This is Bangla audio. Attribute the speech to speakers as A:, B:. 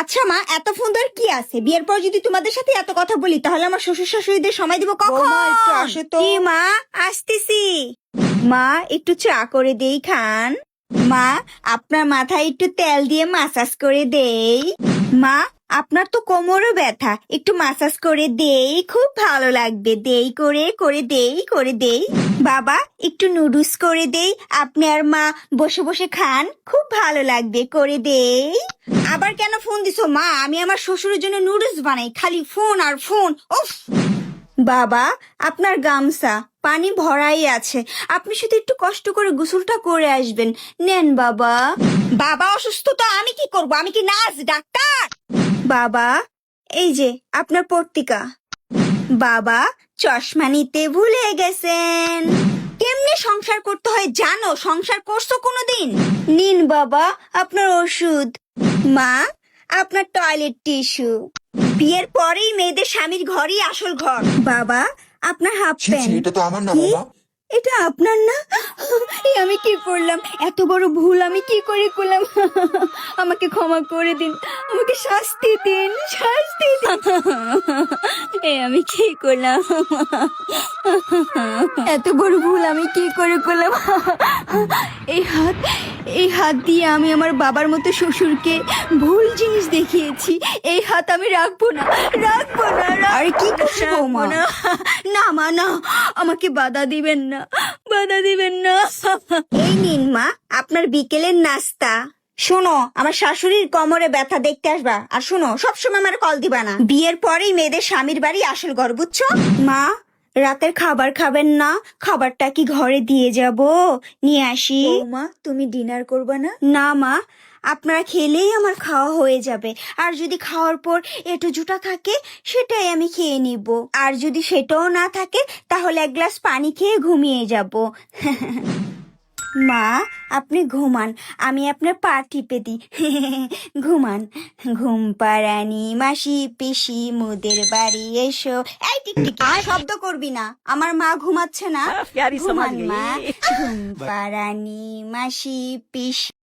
A: আচ্ছা মা, এত ফোন দেওয়ার কি আছে? বিয়ের পর যদি তোমাদের সাথে এত কথা বলি তাহলে আমার শ্বশুর শাশুড়িদের সময় দিব কখন?
B: বৌমা, একটু আসো তো।
A: কি মা, আসতেছি। মা, একটু চা করে দেই খান। মা, আপনার মাথায় একটু তেল দিয়ে মাসাজ করে দেই। মা, আপনার তো কোমরও ব্যথা, একটু মাসাজ করে দেই, খুব ভালো লাগবে। দেই করে করে দেই করে দেই। বাবা, একটু নুডলস করে দেই, আপনি আর মা বসে বসে খান, খুব ভালো লাগবে, করে দেই। আবার কেন ফোন দিছো মা? আমি আমার শ্বশুরের জন্য নুডলস বানাই, খালি ফোন আর ফোন। উফ! বাবা, আপনার গামছা পানি ভরাই আছে, আপনি শুধু একটু কষ্ট করে গোসলটা করে আসবেন। নেন বাবা। বাবা অসুস্থ তো আমি কি করব? আমি কি নার্স, ডাক্তার? বাবা, এই যে আপনার পত্রিকা। বাবা, চশমা নিতে ভুলে গেছেন। কেমনে সংসার করতে হয় জানো? সংসার করছো কোনোদিন? নিন বাবা আপনার ওষুধ। মা, আপনার টয়লেট টিস্যু। বিয়ের পরেই মেয়েদের স্বামীর ঘরই আসল ঘর। বাবা, আপনার হাফ
C: ছি ছি,
A: প্যান্ট।
C: এটা তো আমার না
A: কি?
C: বাবা।
A: এটা আপনার না? এই আমি কি করলাম? এত বড় ভুল আমি কি করে করলাম? আমাকে ক্ষমা করে দিন, আমাকে শাস্তি দিন, শাস্তি দিন। এই আমি কি করলাম? এত বড় ভুল আমি কি করে করলাম? এই হাত দিয়ে আমি আমার বাবার মতো শ্বশুরকে ভুল জিনিস দেখিয়েছি। এই হাত আমি রাখবো না, রাখবো না। আরে কি করছো বৌমা? না মা, না, আমাকে বাধা দিবেন না, বাধা দিবেন না। এই নিন মা, আপনার বিকেলের নাস্তা। শোনো, আমার শাশুড়ির কোমরে ব্যথা দেখতে আসবা, আর শোনো, সবসময় আমার কল দিবা না। বিয়ের পরেই মেয়েদের স্বামীর বাড়ি আসল ঘর, বুঝছো? মা, রাতের খাবার খাবেন না? খাবারটা কি ঘরে দিয়ে যাব? নিয়ে আসি।
B: বৌমা, তুমি ডিনার করবে না?
A: না মা, আপনারা খেলেই আমার খাওয়া হয়ে যাবে। আর যদি খাওয়ার পর একটু জুটা থাকে সেটাই আমি খেয়ে নিব। আর যদি সেটাও না থাকে তাহলে এক গ্লাস পানি খেয়ে ঘুমিয়ে যাব। মা, আপনি ঘুমান, আমি আপনার পা টিপে দিই। ঘুমান। ঘুম পাড়ানি মাসি পিসি মুদের বাড়ি এসো। এই টিকটিকি, শব্দ করবি না, আমার মা ঘুমাচ্ছে না।
B: প্যারি সমাজ
A: ঘুমান মা। ঘুম পাড়ানি মাসি পিসি।